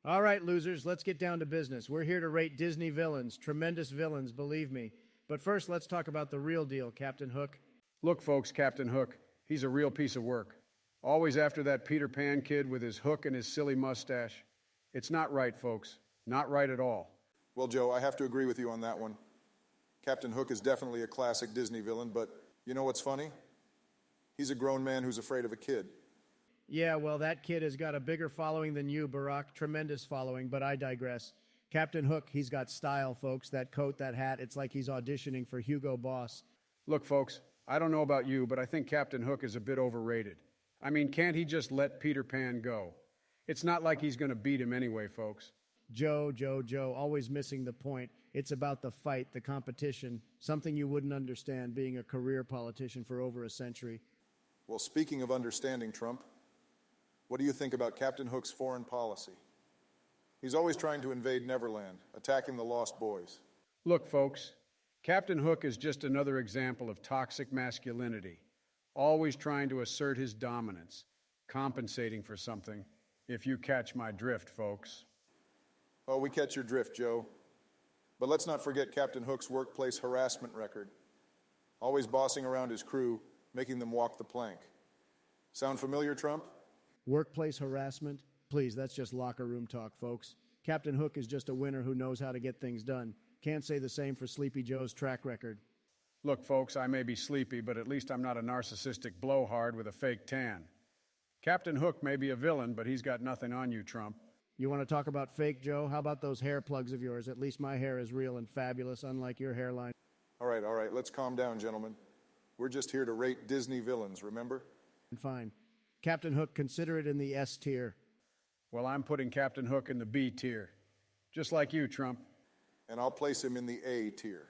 All right, losers, let's get down to business. We're here to rate Disney villains, tremendous villains, believe me. But first, let's talk about the real deal, Captain Hook. Look, folks, Captain Hook, he's a real piece of work. Always after that Peter Pan kid with his hook and his silly mustache. It's not right, folks. Not right at all. Well, Joe, I have to agree with you on that one. Captain Hook is definitely a classic Disney villain, but you know what's funny? He's a grown man who's afraid of a kid. Yeah, well, that kid has got a bigger following than you, Barack. Tremendous following, but I digress. Captain Hook, he's got style, folks. That coat, that hat, it's like he's auditioning for Hugo Boss. Look, folks, I don't know about you, but I think Captain Hook is a bit overrated. I mean, can't he just let Peter Pan go? It's not like he's going to beat him anyway, folks. Joe, always missing the point. It's about the fight, the competition, something you wouldn't understand being a career politician for over a century. Well, speaking of understanding Trump, what do you think about Captain Hook's foreign policy? He's always trying to invade Neverland, attacking the Lost Boys. Look, folks, Captain Hook is just another example of toxic masculinity, always trying to assert his dominance, compensating for something, if you catch my drift, folks. Oh, we catch your drift, Joe. But let's not forget Captain Hook's workplace harassment record. Always bossing around his crew, making them walk the plank. Sound familiar, Trump? Workplace harassment? Please, that's just locker room talk, folks. Captain Hook is just a winner who knows how to get things done. Can't say the same for Sleepy Joe's track record. Look, folks, I may be sleepy, but at least I'm not a narcissistic blowhard with a fake tan. Captain Hook may be a villain, but he's got nothing on you, Trump. You want to talk about fake, Joe? How about those hair plugs of yours? At least my hair is real and fabulous, unlike your hairline. All right, let's calm down, gentlemen. We're just here to rate Disney villains, remember? Fine. Captain Hook, consider it in the S tier. Well, I'm putting Captain Hook in the B tier. Just like you, Trump. And I'll place him in the A tier.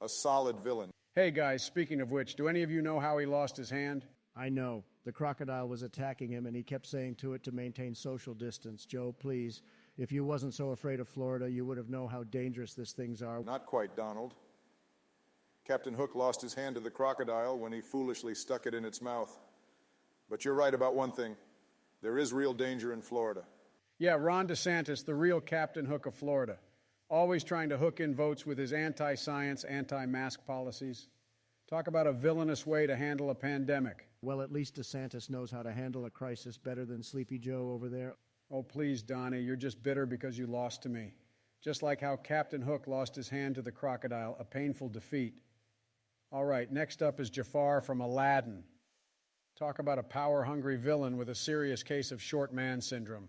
A solid villain. Hey, guys, speaking of which, do any of you know how he lost his hand? I know. The crocodile was attacking him, and he kept saying to it to maintain social distance. Joe, please, if you wasn't so afraid of Florida, you would have known how dangerous these things are. Not quite, Donald. Captain Hook lost his hand to the crocodile when he foolishly stuck it in its mouth. But you're right about one thing. There is real danger in Florida. Yeah, Ron DeSantis, the real Captain Hook of Florida. Always trying to hook in votes with his anti-science, anti-mask policies. Talk about a villainous way to handle a pandemic. Well, at least DeSantis knows how to handle a crisis better than Sleepy Joe over there. Oh, please, Donnie, you're just bitter because you lost to me. Just like how Captain Hook lost his hand to the crocodile, a painful defeat. All right, next up is Jafar from Aladdin. Talk about a power-hungry villain with a serious case of short man syndrome.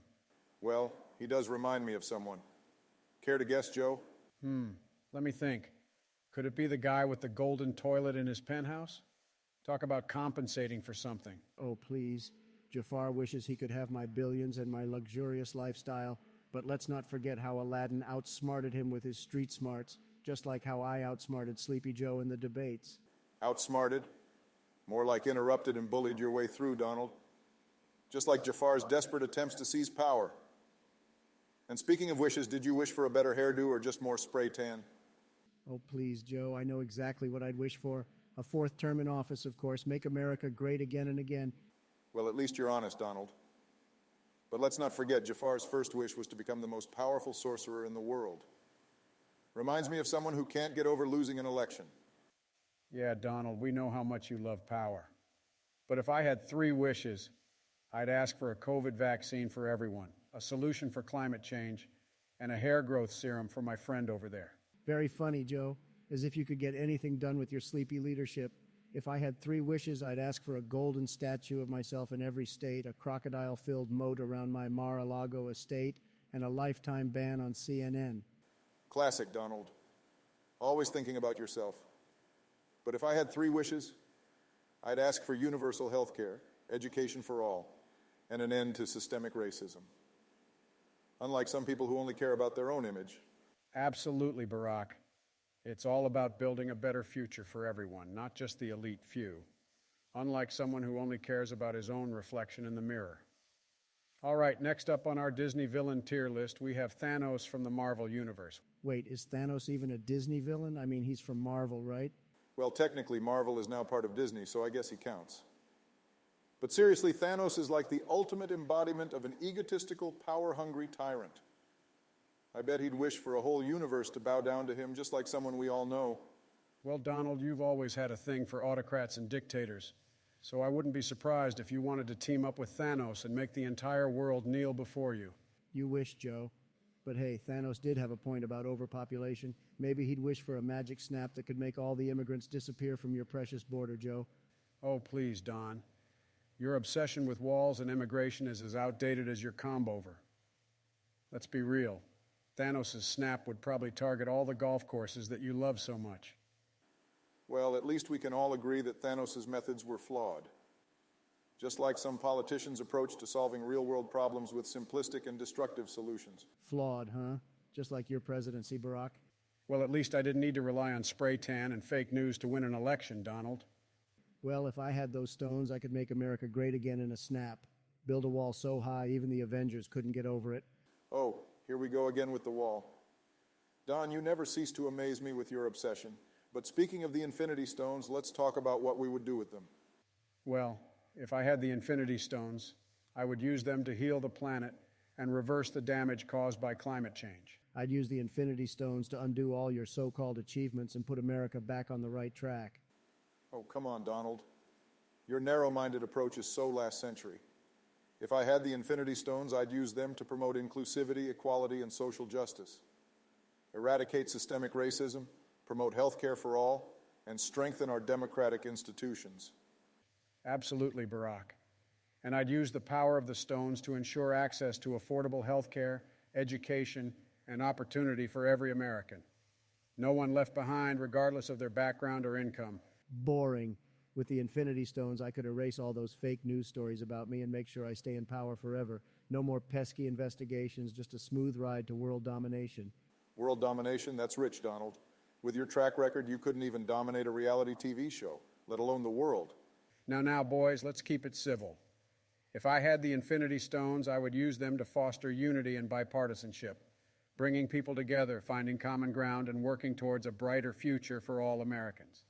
Well, he does remind me of someone. Care to guess, Joe? Let me think. Could it be the guy with the golden toilet in his penthouse? Talk about compensating for something. Oh, please. Jafar wishes he could have my billions and my luxurious lifestyle, but let's not forget how Aladdin outsmarted him with his street smarts, just like how I outsmarted Sleepy Joe in the debates. Outsmarted? More like interrupted and bullied your way through, Donald. Just like Jafar's desperate attempts to seize power. And speaking of wishes, did you wish for a better hairdo or just more spray tan? Oh, please, Joe, I know exactly what I'd wish for. A fourth term in office, of course. Make America great again and again. Well, at least you're honest, Donald. But let's not forget, Jafar's first wish was to become the most powerful sorcerer in the world. Reminds me of someone who can't get over losing an election. Yeah, Donald, we know how much you love power. But if I had 3 wishes, I'd ask for a COVID vaccine for everyone, a solution for climate change, and a hair growth serum for my friend over there. Very funny, Joe. As if you could get anything done with your sleepy leadership. If I had 3 wishes, I'd ask for a golden statue of myself in every state, a crocodile-filled moat around my Mar-a-Lago estate, and a lifetime ban on CNN. Classic, Donald. Always thinking about yourself. But if I had 3 wishes, I'd ask for universal health care, education for all, and an end to systemic racism. Unlike some people who only care about their own image. Absolutely, Barack. It's all about building a better future for everyone, not just the elite few. Unlike someone who only cares about his own reflection in the mirror. All right, next up on our Disney villain tier list, we have Thanos from the Marvel Universe. Wait, is Thanos even a Disney villain? I mean, he's from Marvel, right? Well, technically, Marvel is now part of Disney, so I guess he counts. But seriously, Thanos is like the ultimate embodiment of an egotistical, power-hungry tyrant. I bet he'd wish for a whole universe to bow down to him, just like someone we all know. Well, Donald, you've always had a thing for autocrats and dictators, so I wouldn't be surprised if you wanted to team up with Thanos and make the entire world kneel before you. You wish, Joe. But hey, Thanos did have a point about overpopulation. Maybe he'd wish for a magic snap that could make all the immigrants disappear from your precious border, Joe. Oh, please, Don. Your obsession with walls and immigration is as outdated as your comb-over. Let's be real. Thanos' snap would probably target all the golf courses that you love so much. Well, at least we can all agree that Thanos' methods were flawed. Just like some politicians' approach to solving real-world problems with simplistic and destructive solutions. Flawed, huh? Just like your presidency, Barack. Well, at least I didn't need to rely on spray tan and fake news to win an election, Donald. Well, if I had those stones, I could make America great again in a snap. Build a wall so high, even the Avengers couldn't get over it. Oh, here we go again with the wall. Don, you never cease to amaze me with your obsession. But speaking of the Infinity Stones, let's talk about what we would do with them. Well, if I had the Infinity Stones, I would use them to heal the planet and reverse the damage caused by climate change. I'd use the Infinity Stones to undo all your so-called achievements and put America back on the right track. Oh, come on, Donald. Your narrow-minded approach is so last century. If I had the Infinity Stones, I'd use them to promote inclusivity, equality, and social justice, eradicate systemic racism, promote health care for all, and strengthen our democratic institutions. Absolutely, Barack. And I'd use the power of the stones to ensure access to affordable health care, education, and opportunity for every American. No one left behind, regardless of their background or income. Boring. With the Infinity Stones, I could erase all those fake news stories about me and make sure I stay in power forever. No more pesky investigations, just a smooth ride to world domination. World domination? That's rich, Donald. With your track record, you couldn't even dominate a reality TV show, let alone the world. Now, boys, let's keep it civil. If I had the Infinity Stones, I would use them to foster unity and bipartisanship, bringing people together, finding common ground, and working towards a brighter future for all Americans.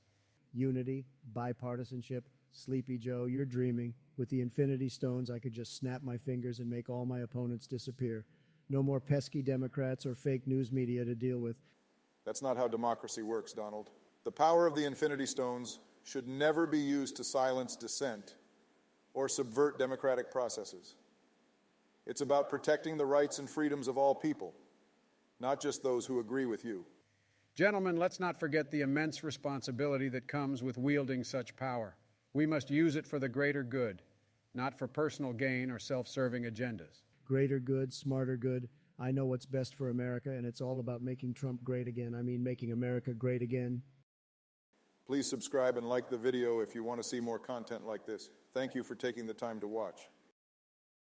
Unity, bipartisanship, Sleepy Joe, you're dreaming. With the Infinity Stones, I could just snap my fingers and make all my opponents disappear. No more pesky Democrats or fake news media to deal with. That's not how democracy works, Donald. The power of the Infinity Stones should never be used to silence dissent or subvert democratic processes. It's about protecting the rights and freedoms of all people, not just those who agree with you. Gentlemen, let's not forget the immense responsibility that comes with wielding such power. We must use it for the greater good, not for personal gain or self-serving agendas. Greater good, smarter good. I know what's best for America, and it's all about making Trump great again. I mean, making America great again. Please subscribe and like the video if you want to see more content like this. Thank you for taking the time to watch.